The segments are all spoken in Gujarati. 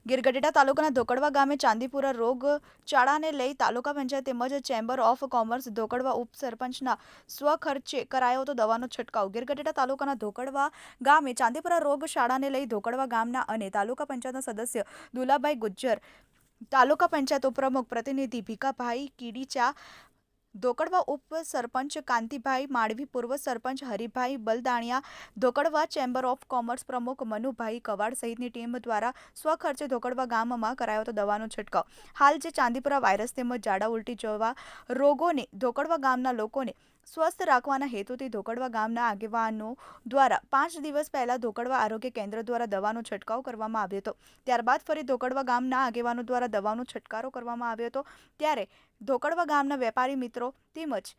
ગીરગઢડા તાલુકાના ધોકડવા ગામે ચાંદીપુરા રોગચાળાને લઈ તાલુકા પંચાયત તેમજ ચેમ્બર ઓફ કોમર્સ ધોકડવા ઉપસરપંચના સ્વખર્ચે કરાયો હતો દવાનો છંટકાવ। ગીરગઢડા તાલુકાના ધોકડવા ગામે ચાંદીપુરા રોગચાળાને લઈ ધોકડવા ગામના અને તાલુકા પંચાયતના સદસ્ય દુલાભાઈ ગુજ્જર, તાલુકા પંચાયત ઉપપ્રમુખ પ્રતિનિધિ ભીખાભાઈ કીડીચા, ધોકડવા ઉપસરપંચ કાંતિભાઈ માળવી, પૂર્વ sarpanch Haribhai Baldaniya, Dhokadva chamber of commerce પ્રમુખ મનુભાઈ કવાડ સહિતની ટીમ દ્વારા સ્વખર્ચે ધોકડવા ગામમાં કરાયો હતો દવાનો છંટકાવ। હાલ જે ચાંદીપુરા વાયરસ તેમજ ઝાડા ઉલટી જેવા રોગોને ધોકડવા ગામના લોકોને સ્વસ્થ રાખવાના હેતુથી ધોકડવા ગામના આગેવાનો દ્વારા 5 દિવસ પહેલા ધોકડવા આરોગ્ય કેન્દ્ર દ્વારા દવાનો છંટકાવ કરવામાં આવ્યો હતો। ત્યારબાદ ફરી ધોકડવા ગામના આગેવાનો દ્વારા દવાનો છંટકાવ કરવામાં આવ્યો હતો। ત્યારે ધોકડવા ગામના વેપારી મિત્રો તેમજ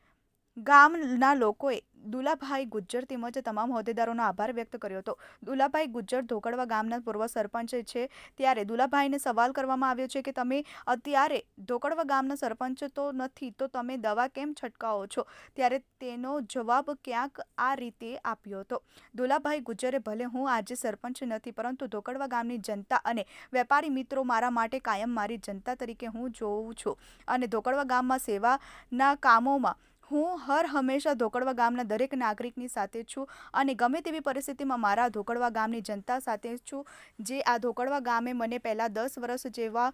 ગામના લોકોએ દુલાભાઈ ગુજ્જર તેમજ તમામ હોદ્દેદારોનો આભાર વ્યક્ત કર્યો હતો। દુલાભાઈ ગુજ્જર ધોકડવા ગામના પૂર્વ સરપંચ છે, ત્યારે દુલાભાઈને સવાલ કરવામાં આવ્યો છે કે તમે અત્યારે ધોકડવા ગામના સરપંચ તો નથી તો તમે દવા કેમ છંટકાવો છો? ત્યારે તેનો જવાબ ક્યાંક આ રીતે આપ્યો હતો। દુલાભાઈ ગુજ્જરે, ભલે હું આજે સરપંચ નથી, પરંતુ ધોકડવા ગામની જનતા અને વેપારી મિત્રો મારા માટે કાયમ મારી જનતા તરીકે હું જોઉં છું અને ધોકડવા ગામમાં સેવાના કામોમાં હું હર હંમેશા ધોકડવા ગામના દરેક નાગરિકની સાથે છું અને ગમે તેવી પરિસ્થિતિમાં મારા ધોકડવા ગામની જનતા સાથે છું। જે આ ધોકડવા ગામે મને પહેલાં 10 વર્ષ જેવા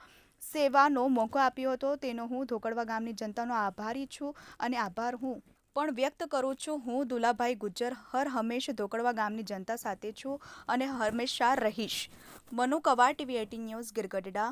સેવાનો મોકો આપ્યો હતો તેનો હું ધોકડવા ગામની જનતાનો આભારી છું અને આભાર હું પણ વ્યક્ત કરું છું। હું દુલાભાઈ ગુજ્જર હર હંમેશા ધોકડવા ગામની જનતા સાથે છું અને હંમેશા રહીશ। Manu Quad, TV 18 news, Gir Gadhada.